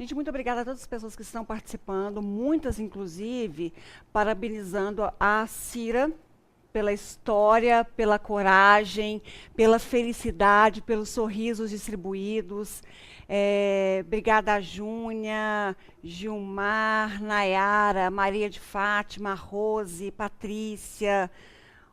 Gente, muito obrigada a todas as pessoas que estão participando, muitas, inclusive, parabenizando a Cira pela história, pela coragem, pela felicidade, pelos sorrisos distribuídos. Obrigada a Júnia, Gilmar, Nayara, Maria de Fátima, Rose, Patrícia,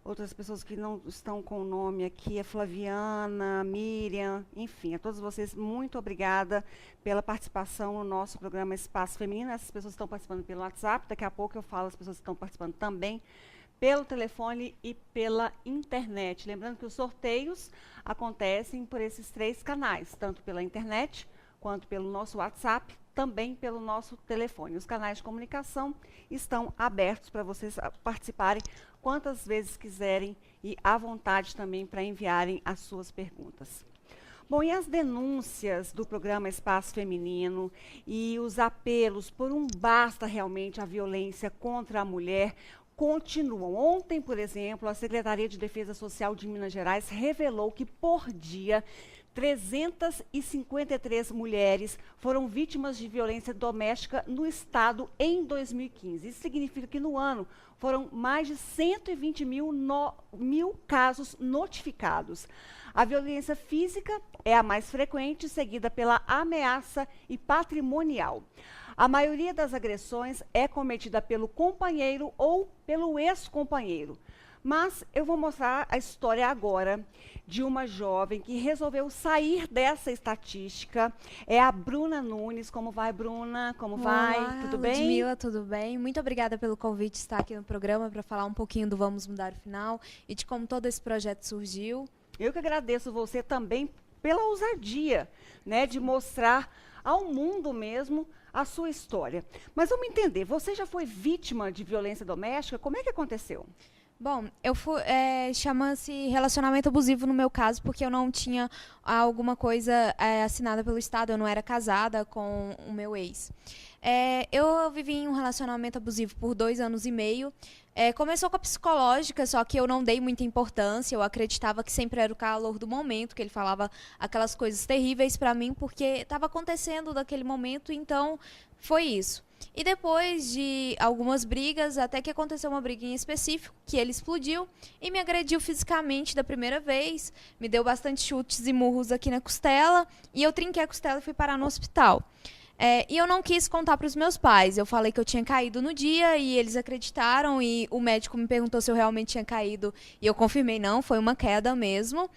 outras pessoas que não estão com o nome aqui, a Flaviana, Miriam, enfim, a todos vocês, muito obrigada pela participação no nosso programa Espaço Feminino. Essas pessoas estão participando pelo WhatsApp, daqui a pouco eu falo as pessoas que estão participando também pelo telefone e pela internet. Lembrando que os sorteios acontecem por esses 3 canais, tanto pela internet, quanto pelo nosso WhatsApp, também pelo nosso telefone. Os canais de comunicação estão abertos para vocês participarem quantas vezes quiserem e à vontade também para enviarem as suas perguntas. Bom, e as denúncias do programa Espaço Feminino e os apelos por um basta realmente à violência contra a mulher continuam. Ontem, por exemplo, a Secretaria de Defesa Social de Minas Gerais revelou que, por dia, 353 mulheres foram vítimas de violência doméstica no estado em 2015. Isso significa que no ano foram mais de 120 mil casos notificados. A violência física é a mais frequente, seguida pela ameaça e patrimonial. A maioria das agressões é cometida pelo companheiro ou pelo ex-companheiro. Mas eu vou mostrar a história agora de uma jovem que resolveu sair dessa estatística. É a Bruna Nunes. Como vai, Bruna? Como vai? Olá, Tudo bem? Ludmila, tudo bem? Muito obrigada pelo convite de estar aqui no programa para falar um pouquinho do Vamos Mudar o Final e de como todo esse projeto surgiu. Eu que agradeço você também pela ousadia, né, de mostrar ao mundo mesmo a sua história. Mas vamos entender, você já foi vítima de violência doméstica? Como é que aconteceu? Bom, eu fui, chama-se relacionamento abusivo no meu caso, porque eu não tinha alguma coisa assinada pelo Estado, eu não era casada com o meu ex. Eu vivi em um relacionamento abusivo por 2 anos e meio. Começou com a psicológica, só que eu não dei muita importância, eu acreditava que sempre era o calor do momento, que ele falava aquelas coisas terríveis pra mim, porque estava acontecendo daquele momento, então foi isso. E depois de algumas brigas, até que aconteceu uma briga em específico, que ele explodiu e me agrediu fisicamente da primeira vez, me deu bastante chutes e murros aqui na costela, e eu trinquei a costela e fui parar no hospital. E eu não quis contar para os meus pais. Eu falei que eu tinha caído no dia e eles acreditaram. E o médico me perguntou se eu realmente tinha caído. E eu confirmei, não, foi uma queda mesmo.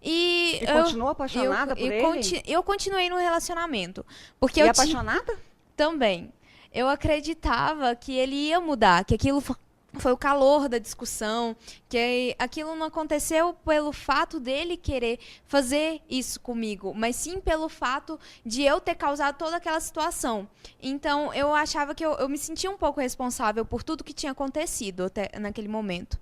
E continuou apaixonada por ele? Eu continuei no relacionamento. Porque e apaixonada? Também. Eu acreditava que ele ia mudar, que aquilo foi o calor da discussão, que aquilo não aconteceu pelo fato dele querer fazer isso comigo, mas sim pelo fato de eu ter causado toda aquela situação. Então, eu achava que eu me sentia um pouco responsável por tudo que tinha acontecido até naquele momento.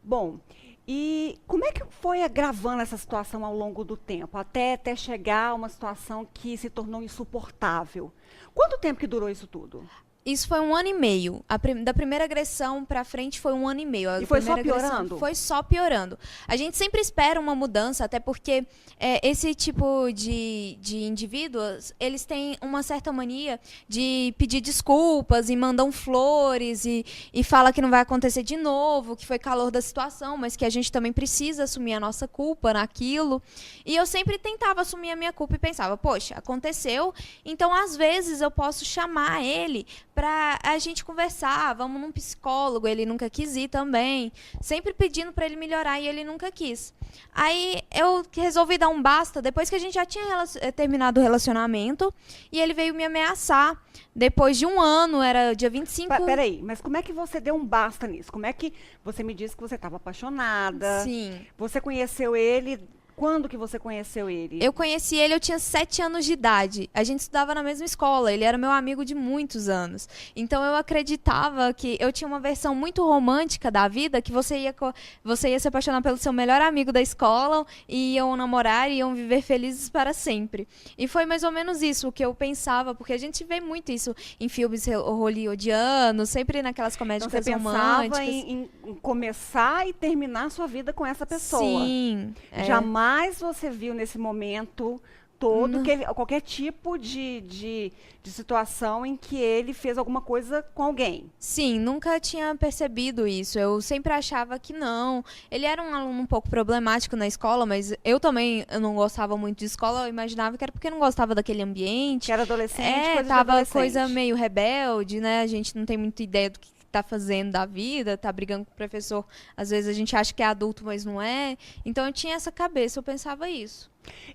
Bom, e como é que foi agravando essa situação ao longo do tempo, até chegar a uma situação que se tornou insuportável? Quanto tempo que durou isso tudo? Isso foi 1 ano e meio. Da primeira agressão pra frente foi 1 ano e meio. E foi só piorando? Foi só piorando. A gente sempre espera uma mudança, até porque esse tipo de indivíduos, eles têm uma certa mania de pedir desculpas e mandam flores e fala que não vai acontecer de novo, que foi calor da situação, mas que a gente também precisa assumir a nossa culpa naquilo. E eu sempre tentava assumir a minha culpa e pensava, poxa, aconteceu, então às vezes eu posso chamar ele para a gente conversar, vamos num psicólogo, ele nunca quis ir também, sempre pedindo para ele melhorar e ele nunca quis. Aí eu resolvi dar um basta, depois que a gente já tinha terminado o relacionamento, e ele veio me ameaçar. Depois de 1 ano, era dia 25... Peraí, mas como é que você deu um basta nisso? Como é que você me disse que você estava apaixonada? Sim. Você conheceu ele... Quando que você conheceu ele? Eu conheci ele, eu tinha 7 anos de idade. A gente estudava na mesma escola, ele era meu amigo de muitos anos. Então eu acreditava que eu tinha uma versão muito romântica da vida, que você ia se apaixonar pelo seu melhor amigo da escola, e iam namorar e iam viver felizes para sempre. E foi mais ou menos isso o que eu pensava, porque a gente vê muito isso em filmes hollywoodianos, sempre naquelas comédias então, você românticas. Pensava em começar e terminar sua vida com essa pessoa. Sim. Jamais você viu nesse momento todo, qualquer tipo de situação em que ele fez alguma coisa com alguém. Sim, nunca tinha percebido isso. Eu sempre achava que não. Ele era um aluno um pouco problemático na escola, mas eu também não gostava muito de escola. Eu imaginava que era porque eu não gostava daquele ambiente. Que era adolescente, coisa de tava adolescente. coisa meio rebelde, né? A gente não tem muita ideia do que tá fazendo da vida, tá brigando com o professor. Às vezes a gente acha que é adulto, mas não é. Então eu tinha essa cabeça, eu pensava isso.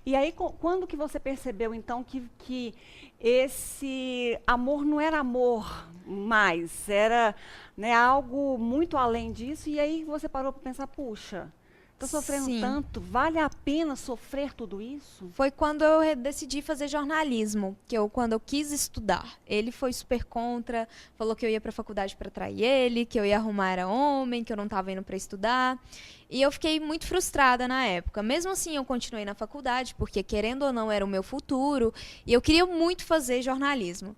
E aí, quando que você percebeu, então, que esse amor não era amor mais, era, né, algo muito além disso, e aí você parou para pensar, puxa, estou sofrendo Sim. tanto, vale a pena sofrer tudo isso? Foi quando eu decidi fazer jornalismo, quando eu quis estudar. Ele foi super contra, falou que eu ia para a faculdade para trair ele, que eu ia arrumar era homem, que eu não estava indo para estudar. E eu fiquei muito frustrada na época. Mesmo assim, eu continuei na faculdade, porque querendo ou não era o meu futuro, e eu queria muito fazer jornalismo.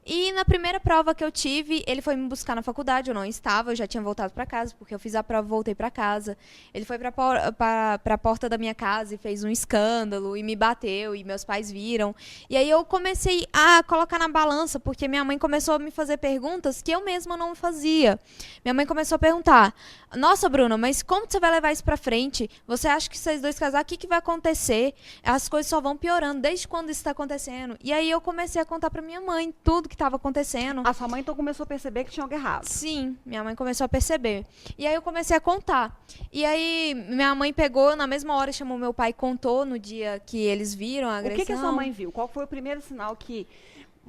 E na primeira prova que eu tive, ele foi me buscar na faculdade, eu não estava, eu já tinha voltado para casa, porque eu fiz a prova e voltei para casa. Ele foi para a porta da minha casa e fez um escândalo, e me bateu, e meus pais viram. E aí eu comecei a colocar na balança, porque minha mãe começou a me fazer perguntas que eu mesma não fazia. Minha mãe começou a perguntar, nossa, Bruna, mas como você vai levar isso para frente? Você acha que vocês dois casar, o que vai acontecer? As coisas só vão piorando, desde quando isso está acontecendo? E aí eu comecei a contar para minha mãe tudo que estava acontecendo. A sua mãe então começou a perceber que tinha algo errado. Sim, minha mãe começou a perceber. E aí eu comecei a contar. E aí minha mãe pegou, na mesma hora chamou meu pai e contou no dia que eles viram a agressão. O que a sua mãe viu? Qual foi o primeiro sinal que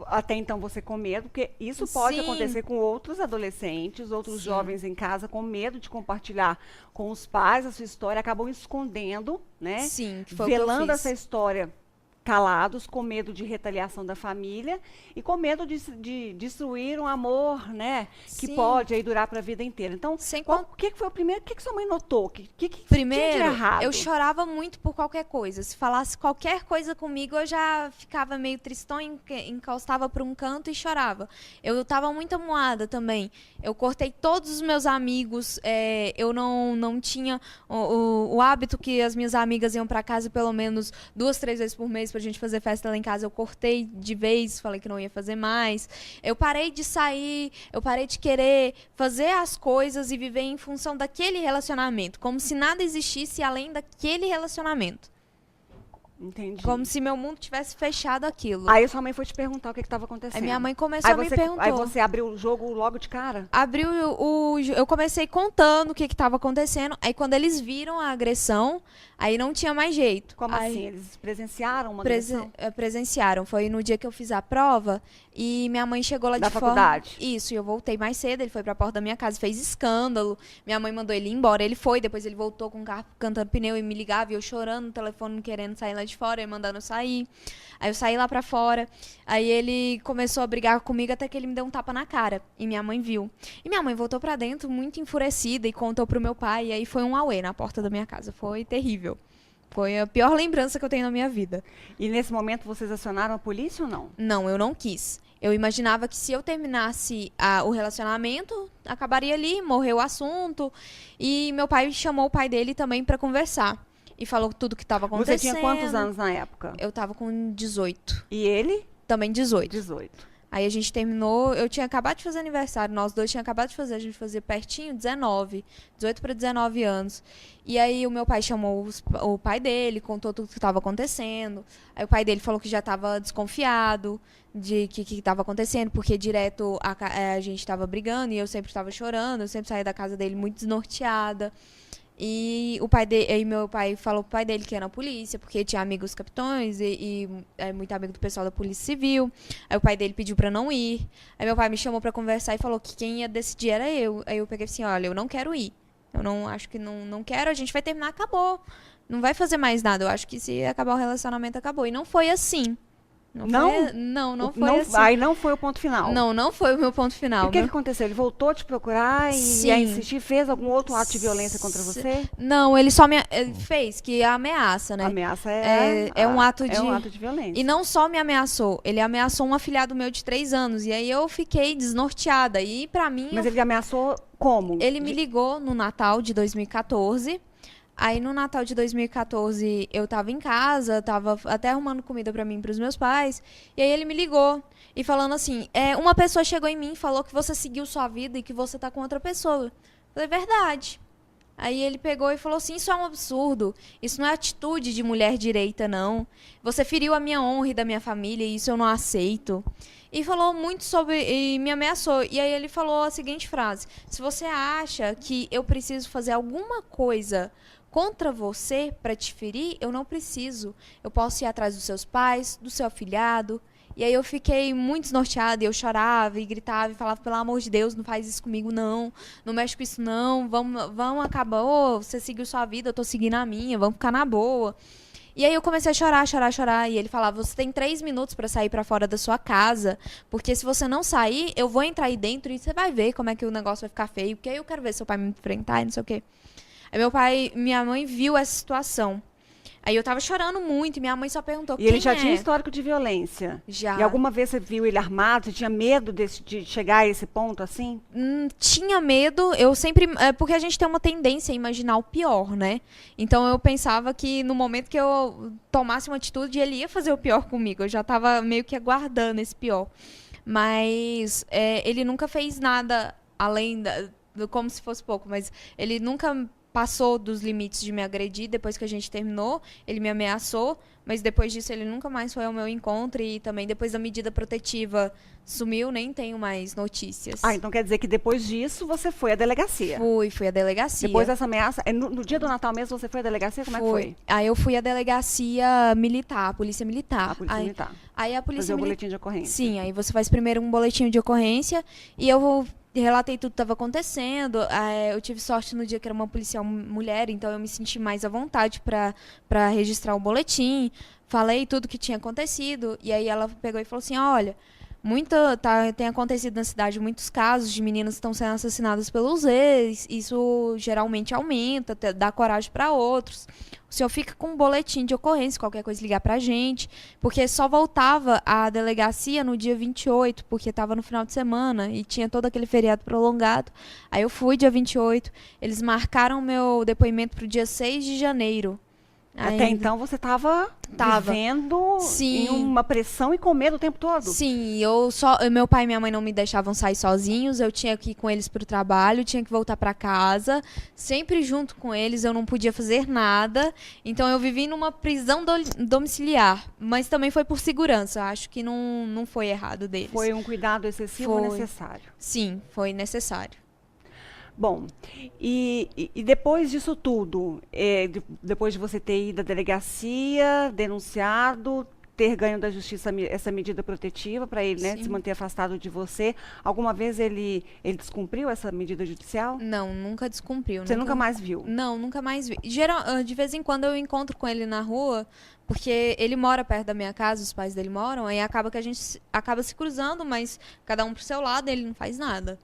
até então você com medo? Porque isso pode acontecer com outros adolescentes, outros jovens em casa com medo de compartilhar com os pais a sua história, acabam escondendo, né? Sim, que foi velando o que eu fiz. essa história calados, com medo de retaliação da família e com medo de destruir um amor, né, que pode aí durar para a vida inteira. Então, o que foi o primeiro? O que sua mãe notou? Primeiro, tinha de errado? Eu chorava muito por qualquer coisa. Se falasse qualquer coisa comigo, eu já ficava meio tristonha, encostava para um canto e chorava. Eu estava muito amuada também. Eu cortei todos os meus amigos. Eu não tinha o hábito que as minhas amigas iam para casa pelo menos 2, 3 vezes por mês pra gente fazer festa lá em casa. Eu cortei de vez, falei que não ia fazer mais. Eu parei de sair, eu parei de querer fazer as coisas e viver em função daquele relacionamento, como se nada existisse além daquele relacionamento. Entendi. Como se meu mundo tivesse fechado aquilo. Aí sua mãe foi te perguntar o que estava acontecendo. Aí minha mãe começou a me perguntar. Aí você abriu o jogo logo de cara? Eu comecei contando o que estava acontecendo. Aí quando eles viram a agressão, aí não tinha mais jeito. Como assim? Eles presenciaram uma agressão? Presenciaram. Foi no dia que eu fiz a prova e minha mãe chegou lá da de faculdade. Isso, e eu voltei mais cedo. Ele foi pra porta da minha casa, fez escândalo. Minha mãe mandou ele ir embora. Ele foi, depois ele voltou com o carro cantando pneu e me ligava. E eu chorando no telefone, querendo sair lá de fora, e mandando eu sair. Aí eu saí lá pra fora. Aí ele começou a brigar comigo até que ele me deu um tapa na cara. E minha mãe viu. E minha mãe voltou pra dentro muito enfurecida e contou pro meu pai. E aí foi um auê na porta da minha casa. Foi terrível. Foi a pior lembrança que eu tenho na minha vida. E nesse momento vocês acionaram a polícia ou não? Não, eu não quis. Eu imaginava que se eu terminasse o relacionamento, acabaria ali, morreu o assunto. E meu pai chamou o pai dele também pra conversar. E falou tudo que estava acontecendo. Você tinha quantos anos na época? Eu tava com 18. E ele? Também 18. 18. Aí a gente terminou, eu tinha acabado de fazer aniversário, nós dois tínhamos acabado de fazer, a gente fazia pertinho, 18 para 19 anos. E aí o meu pai chamou o pai dele, contou tudo o que estava acontecendo. Aí o pai dele falou que já estava desconfiado de que estava acontecendo, porque direto a gente estava brigando e eu sempre estava chorando, eu sempre saía da casa dele muito desnorteada. E meu pai falou pro pai dele que era na polícia, porque tinha amigos capitães e muito amigo do pessoal da Polícia Civil. Aí o pai dele pediu pra não ir. Aí meu pai me chamou pra conversar e falou que quem ia decidir era eu. Aí eu peguei assim, olha, eu não quero ir. Eu não acho que não quero, a gente vai terminar, acabou. Não vai fazer mais nada. Eu acho que se acabar o relacionamento, acabou. E não foi assim. Não foi assim. Aí não foi o ponto final? Não foi o meu ponto final. E o que aconteceu? Ele voltou a te procurar e a insistir? Fez algum outro ato de violência contra você? Não, ele fez, que é ameaça, né? Ameaça é um ato de... É um ato de violência. E não só me ameaçou, ele ameaçou um afilhado meu de 3 anos. E aí eu fiquei desnorteada. E pra mim... Mas ele ameaçou como? Ele me ligou no Natal de 2014... Aí no Natal de 2014 eu tava em casa, tava até arrumando comida pra mim e pros meus pais, e aí ele me ligou e falando assim, uma pessoa chegou em mim e falou que você seguiu sua vida e que você tá com outra pessoa. Eu falei, verdade. Aí ele pegou e falou assim, isso é um absurdo, isso não é atitude de mulher direita, não. Você feriu a minha honra e da minha família e isso eu não aceito. E falou muito sobre, e me ameaçou. E aí ele falou a seguinte frase, se você acha que eu preciso fazer alguma coisa contra você para te ferir, eu não preciso. Eu posso ir atrás dos seus pais, do seu afilhado. E aí eu fiquei muito desnorteada, e eu chorava e gritava e falava, pelo amor de Deus, não faz isso comigo não, não mexe com isso não, vamos acabar, você seguiu sua vida, eu tô seguindo a minha, vamos ficar na boa. E aí eu comecei a chorar, chorar, chorar, e ele falava, você tem 3 minutos pra sair pra fora da sua casa, porque se você não sair, eu vou entrar aí dentro e você vai ver como é que o negócio vai ficar feio, porque aí eu quero ver seu pai me enfrentar e não sei o quê. Aí minha mãe viu essa situação. Aí eu tava chorando muito e minha mãe só perguntou, E ele já tinha histórico de violência? Já. E alguma vez você viu ele armado? Você tinha medo de chegar a esse ponto assim? Tinha medo, eu sempre... porque a gente tem uma tendência a imaginar o pior, né? Então eu pensava que no momento que eu tomasse uma atitude, ele ia fazer o pior comigo. Eu já tava meio que aguardando esse pior. Mas ele nunca fez nada além como se fosse pouco, mas ele nunca passou dos limites de me agredir depois que a gente terminou. Ele me ameaçou, mas depois disso ele nunca mais foi ao meu encontro e também depois da medida protetiva sumiu, nem tenho mais notícias. Então quer dizer que depois disso você foi à delegacia? Fui à delegacia. Depois dessa ameaça, no dia do Natal mesmo você foi à delegacia? Como é que foi? Aí eu fui à delegacia militar, a polícia militar. A polícia militar. Aí a polícia fazer o boletim de ocorrência. Sim, aí você faz primeiro um boletim de ocorrência e eu relatei tudo que estava acontecendo. Eu tive sorte no dia que era uma policial mulher, então eu me senti mais à vontade para registrar o boletim. Falei tudo que tinha acontecido. E aí ela pegou e falou assim, olha, tem acontecido na cidade muitos casos de meninas que estão sendo assassinadas pelos ex. Isso geralmente aumenta, dá coragem para outros. O senhor fica com um boletim de ocorrência, qualquer coisa ligar pra gente, porque só voltava à delegacia no dia 28, porque estava no final de semana e tinha todo aquele feriado prolongado. Aí eu fui dia 28, eles marcaram meu depoimento pro dia 6 de janeiro. Até então você estava vivendo em uma pressão e com medo o tempo todo? Sim, meu pai e minha mãe não me deixavam sair sozinhos, eu tinha que ir com eles para o trabalho, tinha que voltar para casa, sempre junto com eles, eu não podia fazer nada, então eu vivi numa prisão domiciliar, mas também foi por segurança, acho que não foi errado deles. Foi um cuidado excessivo necessário? Sim, foi necessário. Bom, e depois disso tudo, depois de você ter ido à delegacia, denunciado, ter ganho da justiça essa medida protetiva para ele, né, se manter afastado de você, alguma vez ele descumpriu essa medida judicial? Não, nunca descumpriu. Você nunca mais viu? Não, nunca mais vi. De vez em quando eu encontro com ele na rua, porque ele mora perto da minha casa, os pais dele moram, aí acaba que a gente acaba se cruzando, mas cada um pro seu lado, ele não faz nada.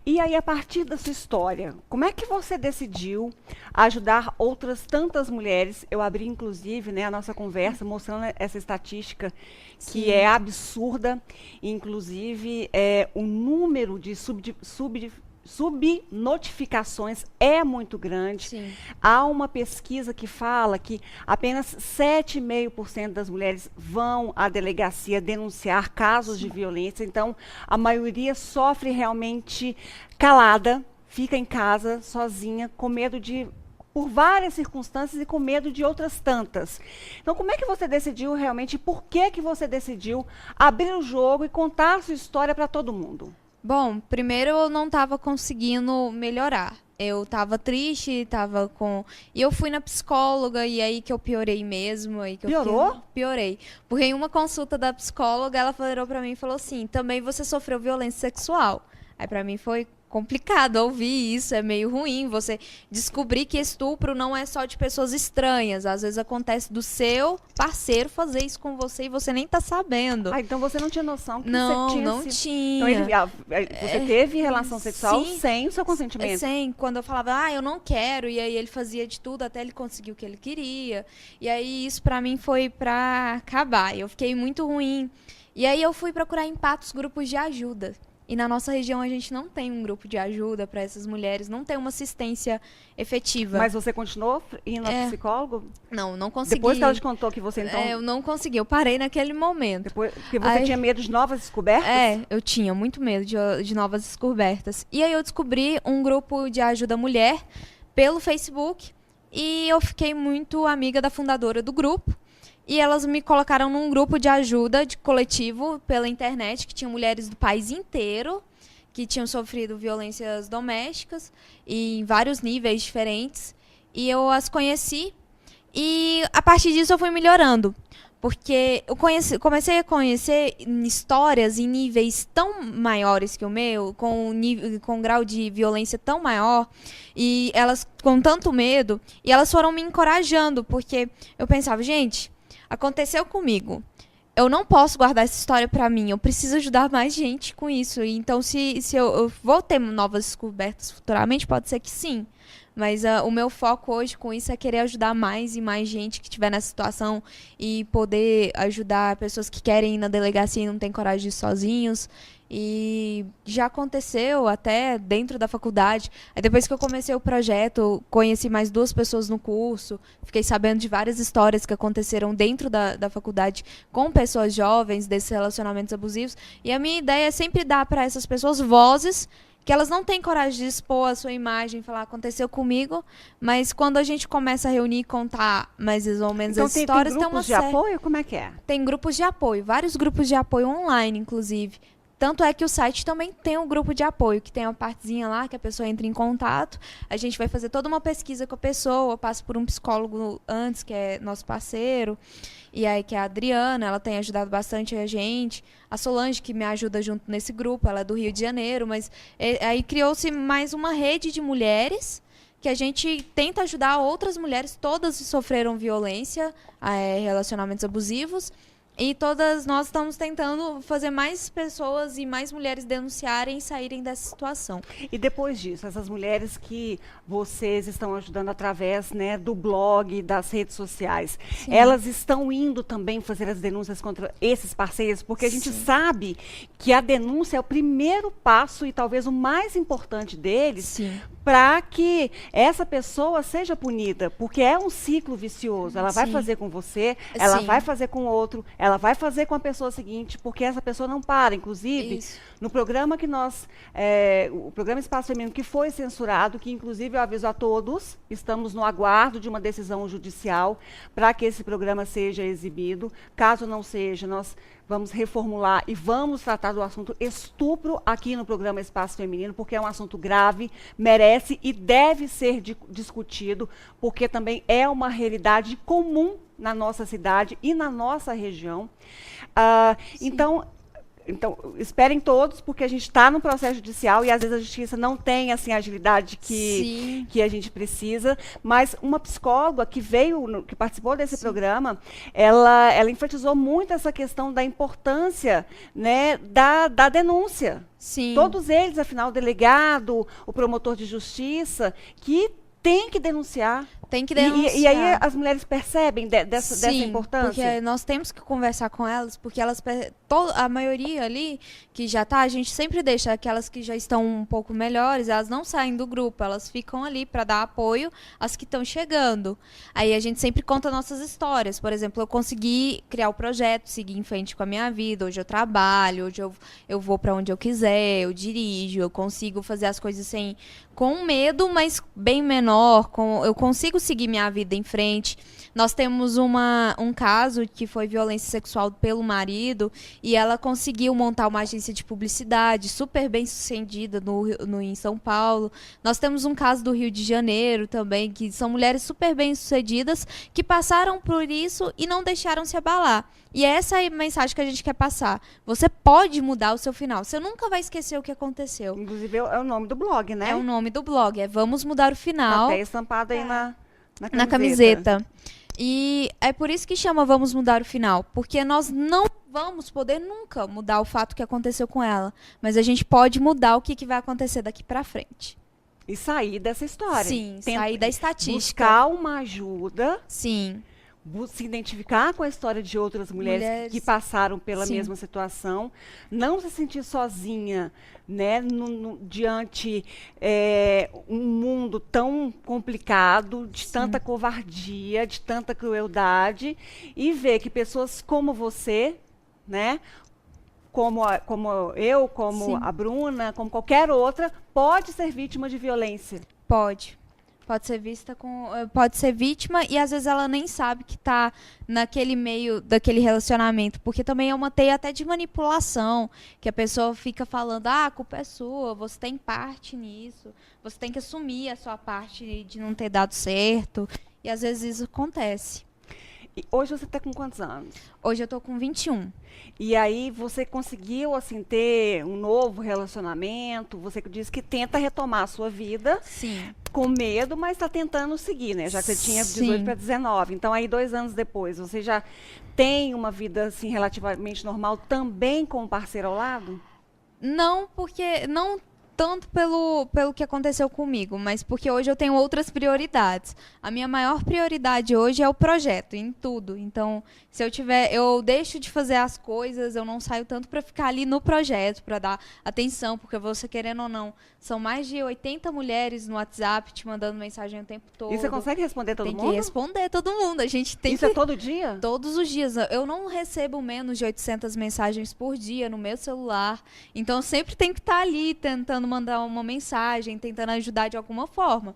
E aí, a partir da sua história, como é que você decidiu ajudar outras tantas mulheres? Eu abri, inclusive, né, a nossa conversa mostrando essa estatística que é absurda. Inclusive, o número de subnotificações é muito grande. Sim. Há uma pesquisa que fala que apenas 7,5% das mulheres vão à delegacia denunciar casos de violência. Então, a maioria sofre realmente calada, fica em casa sozinha, com medo por várias circunstâncias e com medo de outras tantas. Então, como é que você decidiu realmente, por que você decidiu abrir o jogo e contar a sua história para todo mundo? Bom, primeiro eu não estava conseguindo melhorar. Eu estava triste, e eu fui na psicóloga, e aí que eu piorei mesmo. Piorou? Piorei. Porque em uma consulta da psicóloga, ela virou pra mim e falou assim, também você sofreu violência sexual. Aí pra mim foi complicado ouvir isso, é meio ruim você descobrir que estupro não é só de pessoas estranhas, às vezes acontece do seu parceiro fazer isso com você e você nem tá sabendo. Então você não tinha noção que não, você tinha... Não tinha. Então você teve relação sexual sem o seu consentimento? Sem, quando eu falava, eu não quero, e aí ele fazia de tudo até ele conseguir o que ele queria, e aí isso pra mim foi pra acabar, eu fiquei muito ruim, e aí eu fui procurar em Patos grupos de ajuda. E na nossa região a gente não tem um grupo de ajuda para essas mulheres, não tem uma assistência efetiva. Mas você continuou indo ao psicólogo? Não consegui. Depois que ela te contou que você então... eu não consegui, eu parei naquele momento. Porque você tinha medo de novas descobertas? Eu tinha muito medo de novas descobertas. E aí eu descobri um grupo de ajuda à mulher pelo Facebook e eu fiquei muito amiga da fundadora do grupo. E elas me colocaram num grupo de ajuda de coletivo pela internet, que tinha mulheres do país inteiro que tinham sofrido violências domésticas e em vários níveis diferentes. E eu as conheci e a partir disso eu fui melhorando. Porque eu comecei a conhecer histórias em níveis tão maiores que o meu, com um grau de violência tão maior, e elas com tanto medo, e elas foram me encorajando, porque eu pensava, gente, aconteceu comigo. Eu não posso guardar essa história pra mim. Eu preciso ajudar mais gente com isso. Então, se eu vou ter novas descobertas futuramente, pode ser que sim. Mas o meu foco hoje com isso é querer ajudar mais e mais gente que estiver nessa situação e poder ajudar pessoas que querem ir na delegacia e não têm coragem de ir sozinhos. E já aconteceu até dentro da faculdade. Aí depois que eu comecei o projeto, conheci mais 2 pessoas no curso. Fiquei sabendo de várias histórias que aconteceram dentro da faculdade com pessoas jovens desses relacionamentos abusivos. E a minha ideia é sempre dar para essas pessoas vozes que elas não têm coragem de expor a sua imagem, falar, aconteceu comigo, mas quando a gente começa a reunir e contar mais ou menos as histórias... Então tem grupos de apoio? Como é que é? Tem grupos de apoio, vários grupos de apoio online, inclusive. Tanto é que o site também tem um grupo de apoio, que tem uma partezinha lá que a pessoa entra em contato, a gente vai fazer toda uma pesquisa com a pessoa, passa por um psicólogo antes, que é nosso parceiro, e aí que é a Adriana, ela tem ajudado bastante a gente, a Solange, que me ajuda junto nesse grupo, ela é do Rio de Janeiro, mas aí criou-se mais uma rede de mulheres que a gente tenta ajudar outras mulheres, todas sofreram violência, relacionamentos abusivos, e todas nós estamos tentando fazer mais pessoas e mais mulheres denunciarem e saírem dessa situação. E depois disso, essas mulheres que vocês estão ajudando através, né, do blog, das redes sociais, sim, elas estão indo também fazer as denúncias contra esses parceiros? Porque a gente sabe que a denúncia é o primeiro passo e talvez o mais importante deles para que essa pessoa seja punida, porque é um ciclo vicioso. Ela vai fazer com você, ela vai fazer com outro, ela vai fazer com a pessoa seguinte, porque essa pessoa não para. Inclusive, no programa que nós, o programa Espaço Feminino, que foi censurado, que inclusive eu aviso a todos, estamos no aguardo de uma decisão judicial para que esse programa seja exibido. Caso não seja, nós vamos reformular e vamos tratar do assunto estupro aqui no programa Espaço Feminino, porque é um assunto grave, merece e deve ser discutido, porque também é uma realidade comum na nossa cidade e na nossa região. Então, esperem todos, porque a gente está no processo judicial e às vezes a justiça não tem assim, a agilidade que a gente precisa. Mas uma psicóloga que que participou desse programa, ela enfatizou muito essa questão da importância, né, da denúncia. Sim. Todos eles, afinal, o delegado, o promotor de justiça, que tem que denunciar. Tem que denunciar. E aí as mulheres percebem dessa importância? Porque nós temos que conversar com elas, porque a maioria ali que já está, a gente sempre deixa aquelas que já estão um pouco melhores, elas não saem do grupo, elas ficam ali para dar apoio às que estão chegando. Aí a gente sempre conta nossas histórias. Por exemplo, eu consegui criar o projeto, seguir em frente com a minha vida, hoje eu trabalho, hoje eu vou para onde eu quiser, eu dirijo, eu consigo fazer as coisas com medo, mas bem menor, eu consigo seguir minha vida em frente. Nós temos um caso que foi violência sexual pelo marido e ela conseguiu montar uma agência de publicidade super bem sucedida em São Paulo. Nós temos um caso do Rio de Janeiro também, que são mulheres super bem sucedidas que passaram por isso e não deixaram se abalar. E essa é a mensagem que a gente quer passar. Você pode mudar o seu final. Você nunca vai esquecer o que aconteceu. Inclusive é o nome do blog, né? É o nome do blog. Vamos mudar o final. Até estampado aí na camiseta. E é por isso que chama Vamos Mudar o Final. Porque nós não vamos poder nunca mudar o fato que aconteceu com ela. Mas a gente pode mudar o que vai acontecer daqui pra frente. E sair dessa história. Sim, sair da estatística. Buscar uma ajuda. Sim. se identificar com a história de outras mulheres que passaram pela sim, mesma situação, não se sentir sozinha, né, diante um mundo tão complicado, de sim, tanta covardia, de tanta crueldade, e ver que pessoas como você, né, como eu, como sim. a Bruna, como qualquer outra, pode ser vítima de violência. Pode. Pode ser pode ser vítima e às vezes ela nem sabe que tá naquele meio daquele relacionamento, porque também é uma teia até de manipulação, que a pessoa fica falando: "Ah, a culpa é sua, você tem parte nisso, você tem que assumir a sua parte de não ter dado certo". E às vezes isso acontece. E hoje você está com quantos anos? Hoje eu tô com 21. E aí você conseguiu assim ter um novo relacionamento? Você disse que tenta retomar a sua vida Sim. com medo, mas está tentando seguir, né? Já que você tinha 18 Sim. para 19. Então aí 2 anos depois, você já tem uma vida assim relativamente normal também com um parceiro ao lado? Não, porque não tanto pelo que aconteceu comigo, mas porque hoje eu tenho outras prioridades. A minha maior prioridade hoje é o projeto, em tudo. Então, se eu deixo de fazer as coisas, eu não saio tanto para ficar ali no projeto, para dar atenção, porque você querendo ou não, são mais de 80 mulheres no WhatsApp te mandando mensagem o tempo todo. E você consegue responder todo Tem mundo? que responder todo mundo. A gente tem Isso que é todo dia? todos os dias. Eu não recebo menos de 800 mensagens por dia no meu celular. Então, eu sempre tenho que estar ali tentando mandar uma mensagem, tentando ajudar de alguma forma.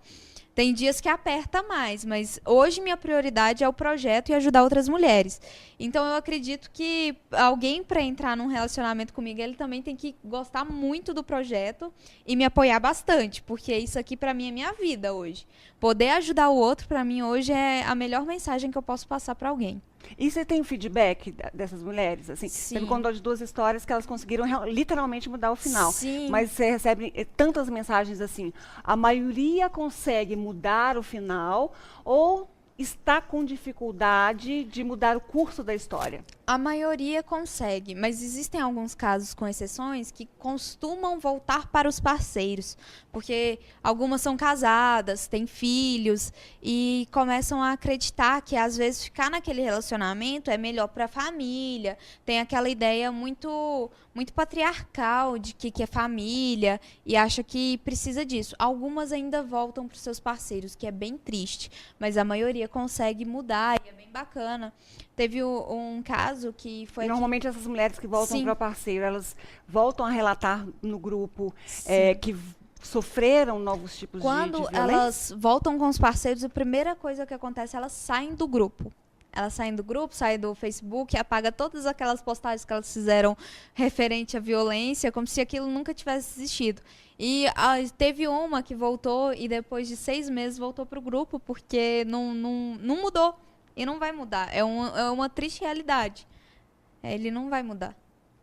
Tem dias que aperta mais, mas hoje minha prioridade é o projeto e ajudar outras mulheres. Então, eu acredito que alguém, para entrar num relacionamento comigo, ele também tem que gostar muito do projeto e me apoiar bastante, porque isso aqui, para mim, é minha vida hoje. Poder ajudar o outro, para mim, hoje é a melhor mensagem que eu posso passar para alguém. E você tem um feedback dessas mulheres? Assim, você me Sim. contou de 2 histórias que elas conseguiram literalmente mudar o final. Sim. Mas você recebe tantas mensagens assim. A maioria consegue mudar o final ou está com dificuldade de mudar o curso da história? A maioria consegue, mas existem alguns casos, com exceções, que costumam voltar para os parceiros, porque algumas são casadas, têm filhos e começam a acreditar que às vezes ficar naquele relacionamento é melhor para a família. Tem aquela ideia muito patriarcal de que é família e acha que precisa disso. Algumas ainda voltam para os seus parceiros, que é bem triste, mas a maioria consegue mudar e é bem bacana. Teve um caso que foi Normalmente essas mulheres que voltam Sim. para o parceiro, elas voltam a relatar no grupo Sim. que sofreram novos tipos de Quando violência? elas voltam com os parceiros, a primeira coisa que acontece é elas saem do grupo. Elas saem do grupo, saem do Facebook, apaga todas aquelas postagens que elas fizeram referente à violência, como se aquilo nunca tivesse existido. E teve uma que voltou e depois de 6 meses voltou para o grupo porque não mudou. E não vai mudar. É uma triste realidade. Ele não vai mudar.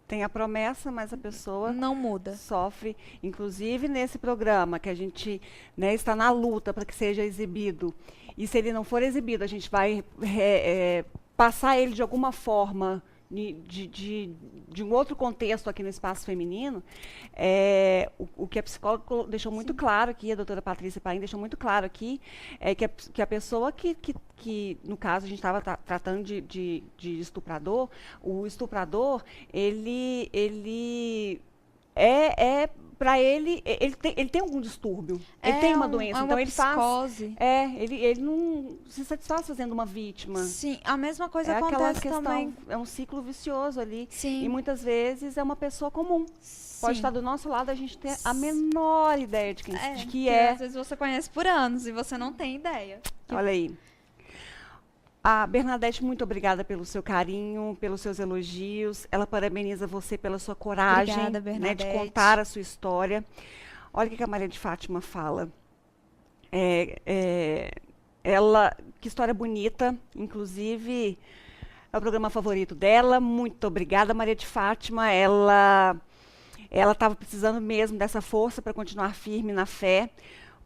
Tem a promessa, mas a pessoa Não muda. sofre, inclusive nesse programa que a gente, né, está na luta para que seja exibido. E se ele não for exibido, a gente vai passar ele de alguma forma de um outro contexto aqui no espaço feminino. O que a psicóloga deixou muito claro aqui, a doutora Patrícia Paim deixou muito claro aqui, é que a pessoa que no caso, a gente estava tratando de estuprador, o estuprador, ele para ele tem algum distúrbio, ele tem uma doença, então ele psicose. ele não se satisfaz fazendo uma vítima. Sim, a mesma coisa Aquela acontece questão, também. é um ciclo vicioso ali. Sim. E muitas vezes é uma pessoa comum. Pode Sim. estar do nosso lado, a gente tem a menor ideia de que que é. às vezes você conhece por anos e você não tem ideia. Olha aí. A Bernadette, muito obrigada pelo seu carinho, pelos seus elogios. Ela parabeniza você pela sua coragem, Obrigada, né, de Bernadette. contar a sua história. Olha o que a Maria de Fátima fala. Que história bonita, inclusive é o programa favorito dela. Muito obrigada, Maria de Fátima. Ela estava precisando mesmo dessa força para continuar firme na fé,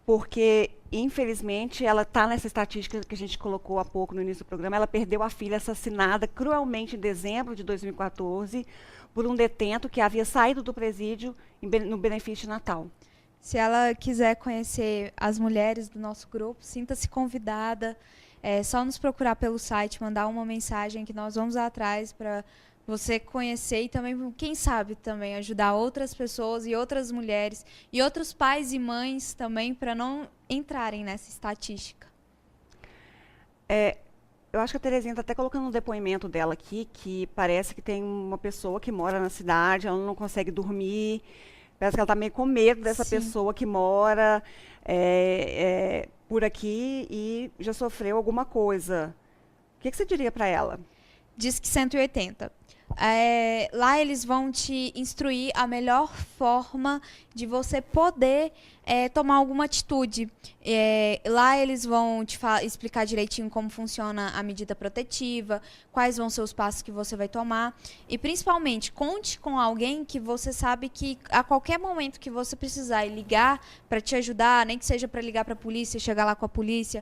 porque, infelizmente, ela está nessa estatística que a gente colocou há pouco no início do programa. Ela perdeu a filha assassinada cruelmente em dezembro de 2014 por um detento que havia saído do presídio no benefício de Natal. Se ela quiser conhecer as mulheres do nosso grupo, sinta-se convidada. É só nos procurar pelo site, mandar uma mensagem que nós vamos atrás para você conhecer e também, quem sabe, também ajudar outras pessoas e outras mulheres e outros pais e mães também para não entrarem nessa estatística. Eu acho que a Terezinha está até colocando um depoimento dela aqui, que parece que tem uma pessoa que mora na cidade, ela não consegue dormir, parece que ela está meio com medo dessa Sim. pessoa que mora por aqui e já sofreu alguma coisa. O que você diria para ela? Diz que 180. Lá eles vão te instruir a melhor forma de você poder tomar alguma atitude. Lá eles vão te explicar direitinho como funciona a medida protetiva, quais vão ser os passos que você vai tomar. E principalmente, conte com alguém que você sabe que a qualquer momento que você precisar e ligar para te ajudar, nem que seja para ligar para a polícia, chegar lá com a polícia,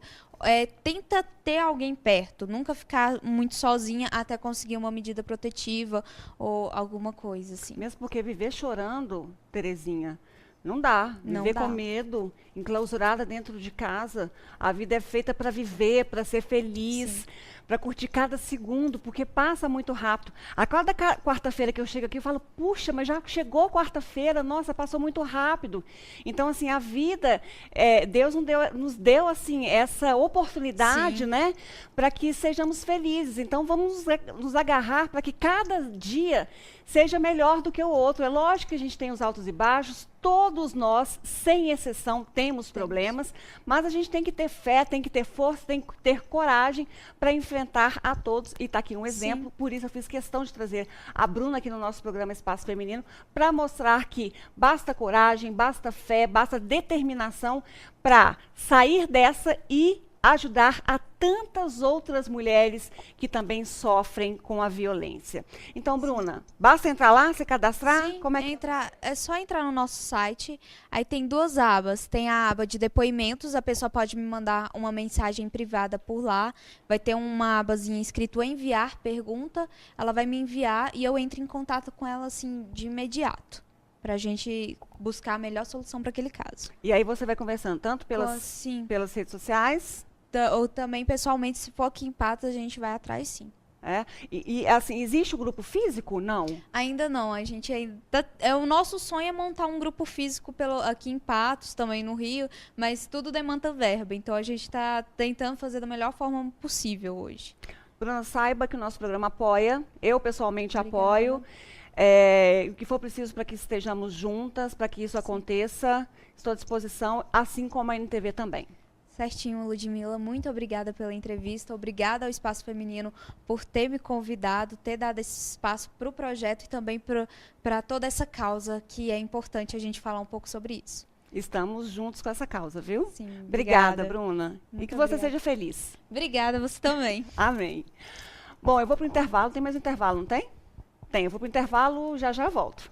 tenta ter alguém perto, nunca ficar muito sozinha até conseguir uma medida protetiva ou alguma coisa assim. Mesmo porque viver chorando, Terezinha, não dá. Não Viver dá. com medo, enclausurada dentro de casa. A vida é feita para viver, para ser feliz, para curtir cada segundo, porque passa muito rápido. A cada quarta-feira que eu chego aqui, eu falo, puxa, mas já chegou quarta-feira, nossa, passou muito rápido. Então, assim, a vida, Deus nos deu, assim, essa oportunidade, Sim. né, para que sejamos felizes. Então, vamos nos agarrar para que cada dia seja melhor do que o outro. É lógico que a gente tem os altos e baixos, todos nós, sem exceção, temos problemas, mas a gente tem que ter fé, tem que ter força, tem que ter coragem para enfrentar a todos. E está aqui um exemplo, Sim. por isso eu fiz questão de trazer a Bruna aqui no nosso programa Espaço Feminino, para mostrar que basta coragem, basta fé, basta determinação para sair dessa e ajudar a tantas outras mulheres que também sofrem com a violência. Então, Bruna, basta entrar lá, se cadastrar? Sim, Como é que... é só entrar no nosso site. Aí tem duas abas. Tem a aba de depoimentos, a pessoa pode me mandar uma mensagem privada por lá. Vai ter uma abazinha escrito enviar pergunta. Ela vai me enviar e eu entro em contato com ela assim de imediato, para a gente buscar a melhor solução para aquele caso. E aí você vai conversando tanto Sim. pelas redes sociais... Ou também pessoalmente, se for aqui em Patos, a gente vai atrás sim. Assim, existe o grupo físico? Não. Ainda não, a gente ainda... o nosso sonho é montar um grupo físico aqui em Patos, também no Rio, mas tudo demanda verba, então a gente está tentando fazer da melhor forma possível hoje. Bruna, saiba que o nosso programa apoia, eu pessoalmente Obrigada. apoio, o que for preciso para que estejamos juntas, para que isso aconteça, estou à disposição, assim como a NTV também. Certinho, Ludmila. Muito obrigada pela entrevista. Obrigada ao Espaço Feminino por ter me convidado, ter dado esse espaço para o projeto e também para toda essa causa, que é importante a gente falar um pouco sobre isso. Estamos juntos com essa causa, viu? Sim, Obrigada, Bruna. Muito e que você obrigada. seja feliz. Obrigada, você também. Amém. Bom, eu vou para o intervalo. Tem mais um intervalo, não tem? Tem. Eu vou para o intervalo, já volto.